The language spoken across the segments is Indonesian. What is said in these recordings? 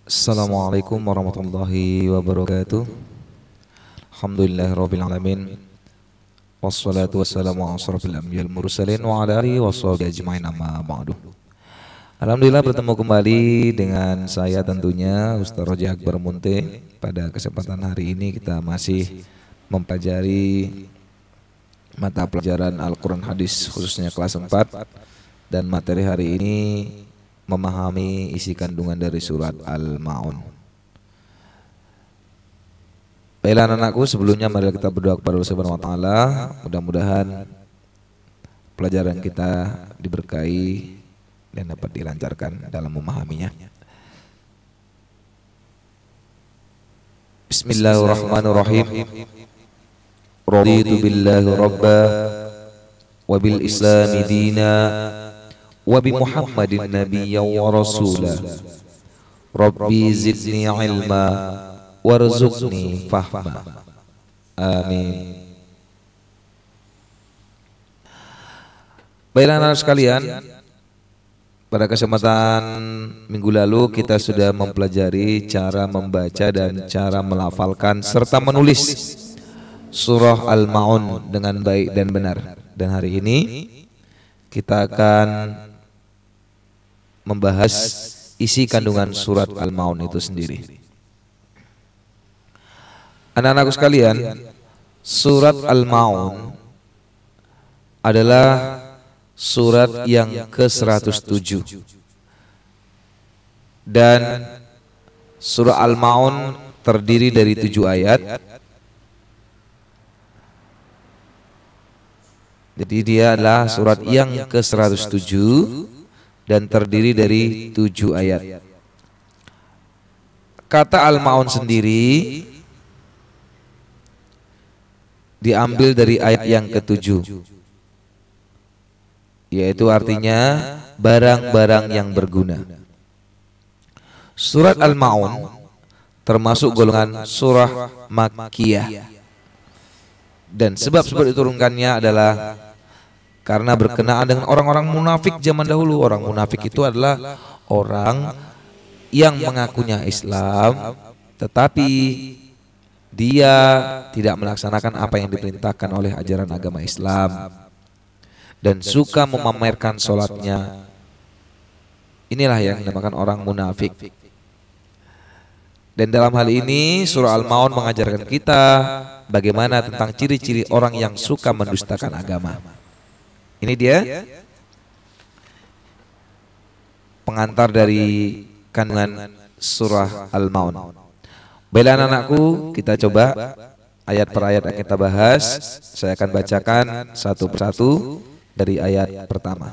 Assalamualaikum warahmatullahi wabarakatuh. Alhamdulillahirabbil alamin. Wassalatu wassalamu ala asrofil anbiya'il mursalin wa ala alihi washabihi ajmain amma ba'du. Alhamdulillah bertemu kembali dengan saya tentunya Ustaz Roji Akbar Munte. Pada kesempatan hari ini kita masih mempelajari mata pelajaran Al-Quran Hadis khususnya kelas 4, dan materi hari ini memahami isi kandungan dari surat Al-Ma'un. Baiklah anak-anakku, sebelumnya mari kita berdoa kepada Allah Subhanahu wa taala. Mudah-mudahan pelajaran kita diberkahi dan dapat dilancarkan dalam memahaminya. Bismillahirrahmanirrahim. Raditu billahi rabba wa bil islami dina wa bi Muhammadin nabiyyan wa rasula. Rabbi zidni ilma warzuqni fahma. Amin. Baiklah anak sekalian, pada kesempatan minggu lalu kita sudah mempelajari cara membaca dan cara melafalkan serta menulis surah Al-Ma'un dengan baik dan benar. Dan hari ini kita akan membahas isi kandungan surat Al-Ma'un itu sendiri. Anak-anakku sekalian, surat Al-Ma'un adalah surat yang ke-107. Dan surah Al-Ma'un terdiri dari 7 ayat. Jadi dia adalah surat yang ke-107 dan terdiri dari 7 ayat. Kata Al-Ma'un sendiri diambil dari ayat yang ke-7, yaitu artinya barang-barang yang berguna. Surat Al-Ma'un termasuk golongan surah Makkiyah, dan sebab-sebab diturunkannya adalah karena berkenaan dengan orang-orang munafik zaman dahulu. Orang munafik itu adalah orang yang mengakunya Islam, tetapi dia tidak melaksanakan apa yang diperintahkan oleh ajaran agama Islam dan suka memamerkan sholatnya. Inilah yang dinamakan orang munafik. Dan dalam hal ini surah Al-Ma'un mengajarkan kita bagaimana tentang ciri-ciri orang yang suka mendustakan agama. Ini dia pengantar dari kandungan surah Al-Ma'un. Baiklah anak-anakku, kita coba ayat per ayat yang kita bahas. Saya akan bacakan satu persatu dari ayat pertama.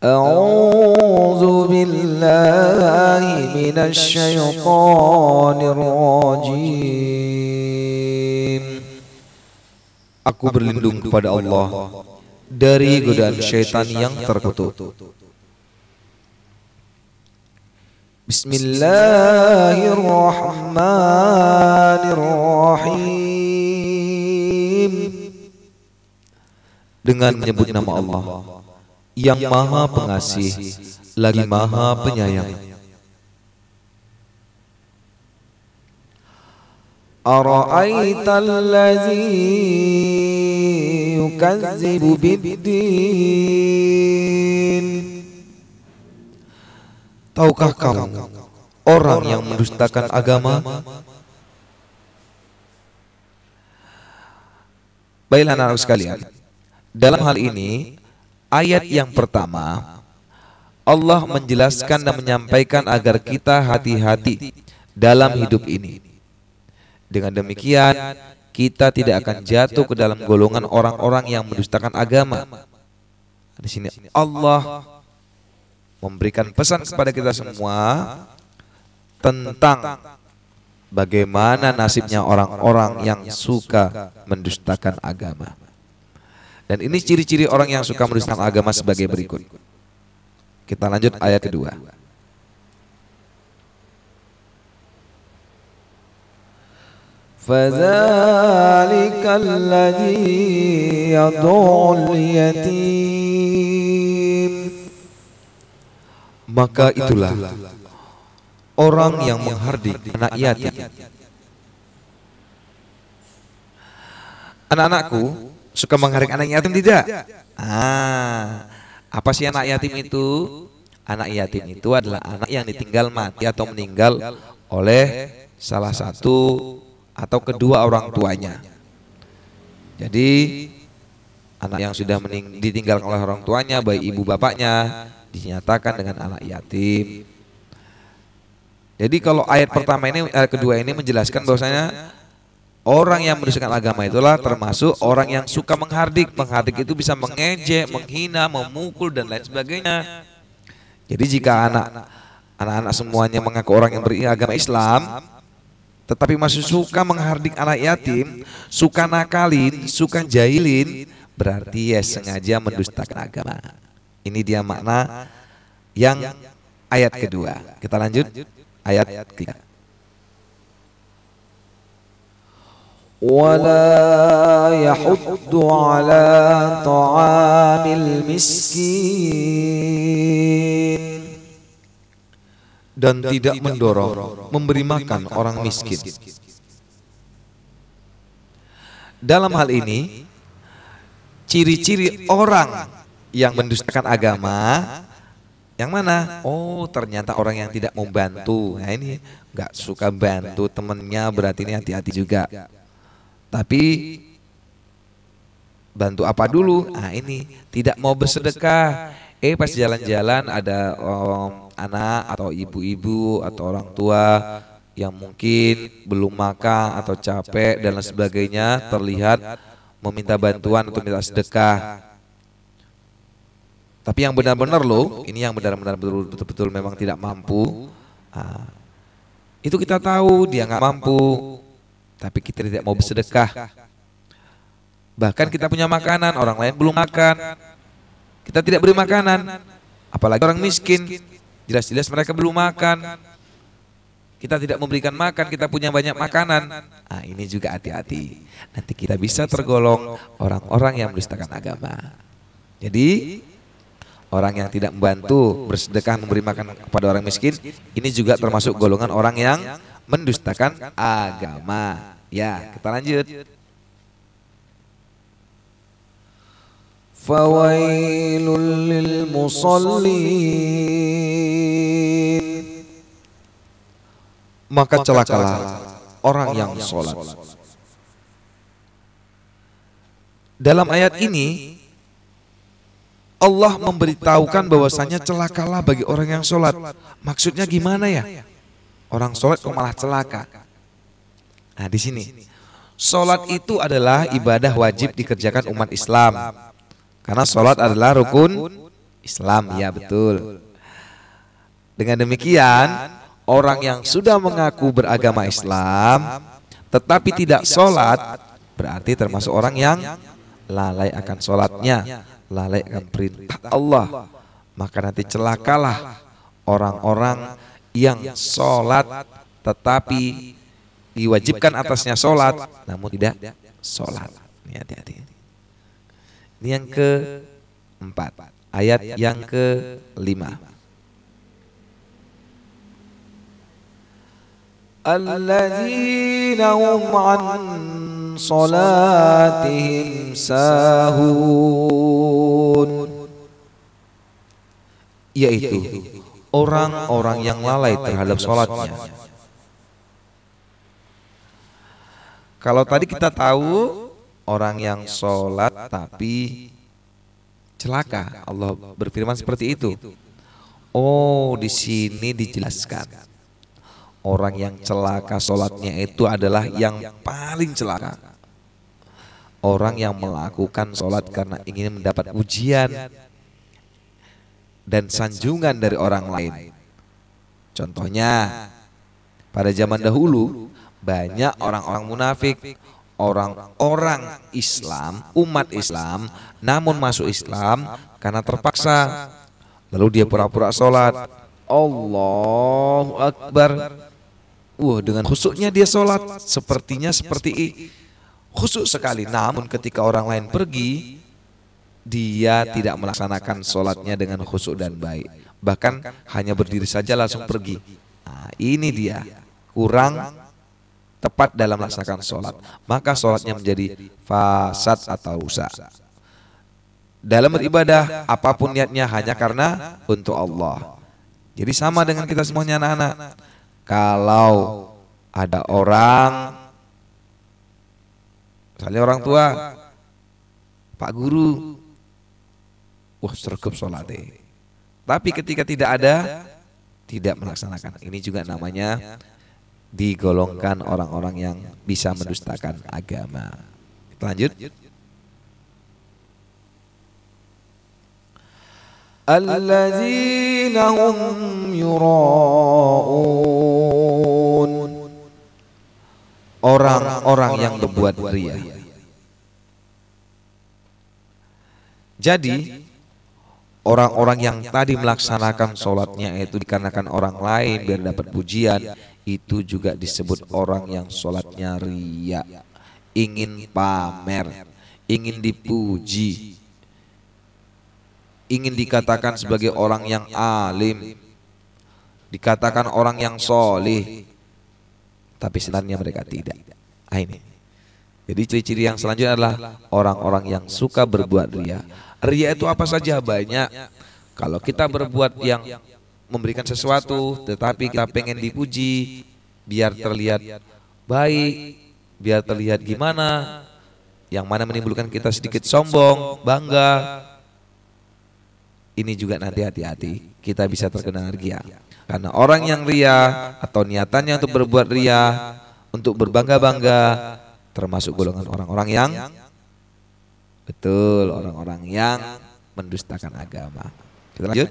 A'udzu billahi minasy syaithanir rajim. Aku berlindung kepada Allah dari godaan syaitan yang terkutuk. Bismillahirrahmanirrahim. Dengan menyebut nama Allah yang Maha Pengasih lagi Maha Penyayang. Ara'aital ladzi yukazzibu biddin. Tahukah kamu orang yang mendustakan agama? Baiklah anak-anak sekalian, dalam hal ini ayat yang pertama Allah menjelaskan dan menyampaikan agar kita hati-hati dalam hidup ini. Dengan demikian kita tidak akan jatuh ke dalam golongan orang-orang yang mendustakan agama. Di sini Allah memberikan pesan kepada kita semua tentang bagaimana nasibnya orang-orang yang suka mendustakan agama. Dan ini ciri-ciri orang yang suka mendustakan agama sebagai berikut. Kita lanjut ayat kedua. Fadzalikal ladzi yad'ul yatim. Maka itulah orang yang menghardik anak yatim. Anak-anakku suka menghardik anak yatim tidak? Apa sih anak yatim itu? Anak yatim itu adalah anak yang ditinggal mati atau meninggal oleh salah satu atau kedua orang tuanya. Jadi anak yang sudah ditinggalkan oleh orang tuanya, baik ibu bapaknya, dinyatakan dengan anak yatim. Jadi kalau ayat pertama ini, ayat kedua ini menjelaskan bahwasanya orang yang mendustakan agama itulah termasuk orang yang suka menghardik. Menghardik itu bisa mengejek, menghina, memukul dan lain sebagainya. Jadi jika anak-anak semuanya mengaku orang yang beragama Islam, tetapi masih suka menghardik anak yatim, suka nakalin, suka jahilin, berarti ya sengaja mendustakan agama. Ini dia makna yang ayat kedua. Kita lanjut ayat ketiga. ولا يحض على طعام المسكين, dan tidak mendorong memberi makan orang miskin. Dalam hal ini, ciri-ciri orang yang mendustakan agama yang mana? Oh, ternyata orang yang tidak membantu. Nah ini nggak suka bantu temennya, berarti ini hati-hati juga. Tapi bantu apa dulu? Nah ini tidak mau bersedekah. Pas jalan-jalan ada anak atau ibu-ibu atau orang tua yang mungkin belum makan atau capek dan lain sebagainya, terlihat meminta bantuan atau minta sedekah. Tapi yang benar-benar loh, ini yang benar-benar betul-betul memang tidak mampu. Itu kita tahu dia nggak mampu, tapi kita tidak mau bersedekah. Bahkan kita punya makanan, orang lain belum makan, kita tidak beri makanan. Apalagi orang miskin, jelas-jelas mereka belum makan, kita tidak memberikan makan, kita punya banyak makanan. Ini juga hati-hati. Nanti kita bisa tergolong orang-orang yang mendustakan agama. Jadi orang yang tidak membantu, bersedekah, memberi makan kepada orang miskin, ini juga termasuk golongan orang yang mendustakan agama. Ya, kita lanjut. Fawailul lil musallin, maka celakalah orang yang sholat. Dalam ayat ini Allah memberitahukan bahwasanya celakalah bagi orang yang sholat. Maksudnya gimana ya? Orang sholat kok malah celaka? Nah di sini, sholat itu adalah ibadah wajib dikerjakan umat Islam. Karena sholat adalah rukun Islam, ya betul. Dengan demikian, orang yang sudah mengaku beragama Islam, tetapi tidak sholat, berarti termasuk orang yang lalai akan sholatnya, lalai akan perintah Allah. Maka nanti celakalah orang-orang yang sholat tetapi diwajibkan atasnya sholat namun tidak sholat. Ini hati-hati. Ini yang keempat, ayat yang kelima. alladzina hum an salatihim sahun, yaitu orang-orang yang lalai terhadap sholatnya. Kalau tadi kita tahu orang yang sholat tapi celaka, Allah berfirman seperti itu. Oh, di sini dijelaskan orang yang celaka sholatnya itu adalah yang paling celaka. Orang yang melakukan sholat karena ingin mendapat ujian dan sanjungan dari orang lain. Contohnya, pada zaman dahulu banyak orang-orang munafik, orang-orang Islam, umat Islam, namun masuk Islam karena terpaksa. Lalu dia pura-pura sholat, Allahu Akbar. Dengan khusyuknya dia sholat, sepertinya seperti khusyuk sekali. Namun ketika orang lain pergi, dia tidak melaksanakan sholatnya dengan khusyuk dan baik. bahkan hanya berdiri saja langsung pergi. Nah, ini dia kurang tepat dalam melaksanakan sholat, maka sholatnya menjadi fasad atau rusak. Dalam beribadah apapun niatnya hanya karena untuk Allah. Jadi sama dengan kita semuanya anak-anak. Kalau ada orang, misalnya orang tua, Pak Guru, wah sergap sholatnya. Tapi ketika tidak ada, tidak melaksanakan. Ini juga namanya digolongkan orang-orang yang bisa mendustakan agama. Kita lanjut. Alladzina hum yura'un. Orang-orang yang berbuat riya. Jadi orang-orang yang tadi melaksanakan sholatnya itu dikarenakan orang lain biar dapat pujian, itu juga disebut orang yang sholatnya riya, ingin pamer, ingin dipuji, ingin dikatakan sebagai orang yang alim, dikatakan orang yang solih, tapi sebenarnya mereka tidak. Ini. Jadi ciri-ciri yang selanjutnya adalah orang-orang yang suka berbuat riya. Riya itu apa saja? Banyak. Kalau kita berbuat yang memberikan sesuatu, tetapi kita pengen dipuji, biar terlihat baik, biar terlihat gimana, yang mana menimbulkan kita sedikit sombong, bangga. Ini juga nanti hati-hati, kita bisa terkena riya. Karena orang yang riya atau niatannya untuk berbuat riya, untuk berbangga-bangga, termasuk golongan orang-orang yang betul, orang-orang yang mendustakan agama. Kita lanjut.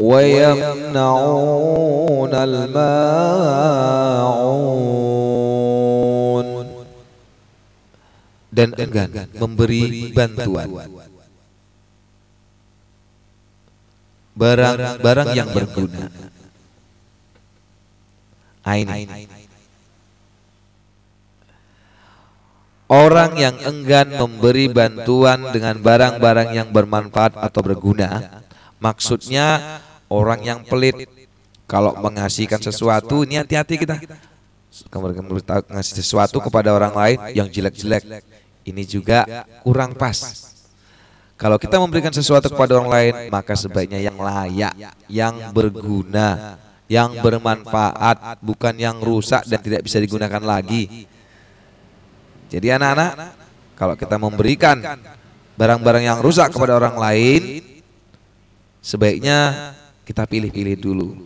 Wa yamna'unal ma'un. Dan enggan memberi bantuan barang-barang yang berguna. Ini orang yang enggan memberi bantuan dengan barang-barang yang bermanfaat atau berguna, maksudnya orang yang pelit. Kalau mengasihkan sesuatu, ini hati-hati kita. Kalau ngasih sesuatu kepada orang lain yang jelek-jelek, ini juga kurang pas. Kalau kita memberikan sesuatu kepada orang lain, maka sebaiknya yang layak, yang berguna, yang bermanfaat, bukan yang rusak dan tidak bisa digunakan lagi. Jadi anak-anak, kalau kita memberikan barang-barang yang rusak kepada orang lain, sebaiknya kita pilih-pilih dulu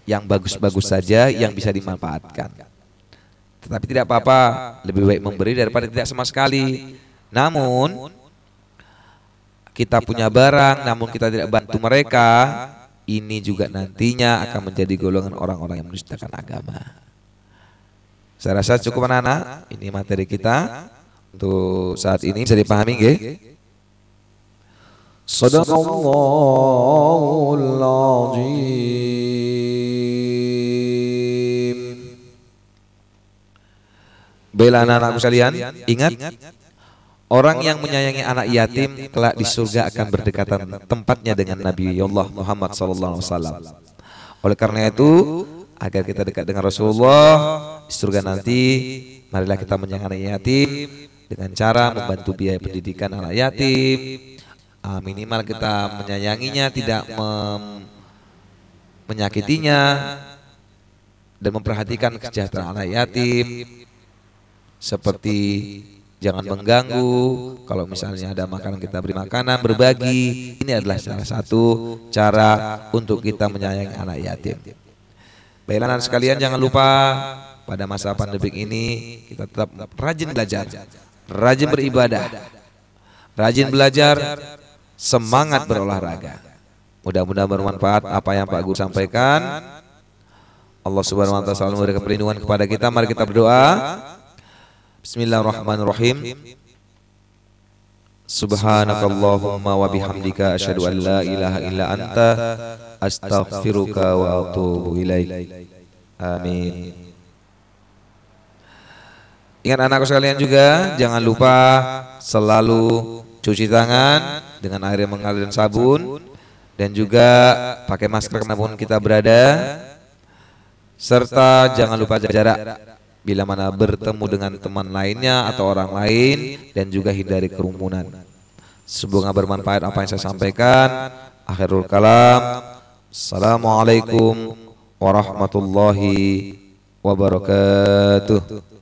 yang bagus-bagus saja, yang bisa dimanfaatkan. Tetapi tidak apa-apa, lebih baik memberi daripada tidak sama sekali. Namun kita punya barang, namun kita tidak bantu mereka, ini juga nantinya akan menjadi golongan orang-orang yang mendustakan agama. Saya rasa cukup anak-anak, ini materi kita untuk saat ini, bisa dipahami nggih? Sadaqallahul azim. Bela anak-anakku sekalian, ingat, orang yang menyayangi anak yatim kelak di surga akan berdekatan tempatnya dengan Nabi Allah Muhammad SAW. Oleh karena itu, agar kita dekat dengan Rasulullah di surga nanti, marilah kita menyayangi anak yatim dengan cara membantu biaya pendidikan anak yatim. Minimal kita menyayanginya, tidak menyakitinya, dan memperhatikan kesejahteraan anak yatim. Seperti jangan mengganggu, kalau misalnya ada makanan kita beri makanan, berbagi. Ini adalah salah satu cara untuk kita menyayangi anak yatim. Baiklah anak sekalian, jangan lupa pada masa pandemi ini kita tetap rajin belajar, rajin beribadah, rajin belajar, semangat berolahraga. Mudah-mudahan bermanfaat apa yang Pak Guru sampaikan. Allah Subhanahu wa taala selalu memberikan perlindungan kepada kita. Mari kita berdoa. Bismillahirrahmanirrahim. Subhanakallahumma wa bihamdika asyhadu an la ilaha illa anta astaghfiruka wa atubu ilaik. Amin. Ingat anakku sekalian juga, jangan lupa selalu cuci tangan, dengan air yang mengalir dan sabun, dan juga pakai masker kemanapun kita berada, serta jangan lupa jaga jarak bila mana bertemu dengan teman lainnya atau orang lain, dan juga hindari kerumunan. Semoga bermanfaat apa yang saya sampaikan. Akhirul kalam. Assalamualaikum warahmatullahi wabarakatuh.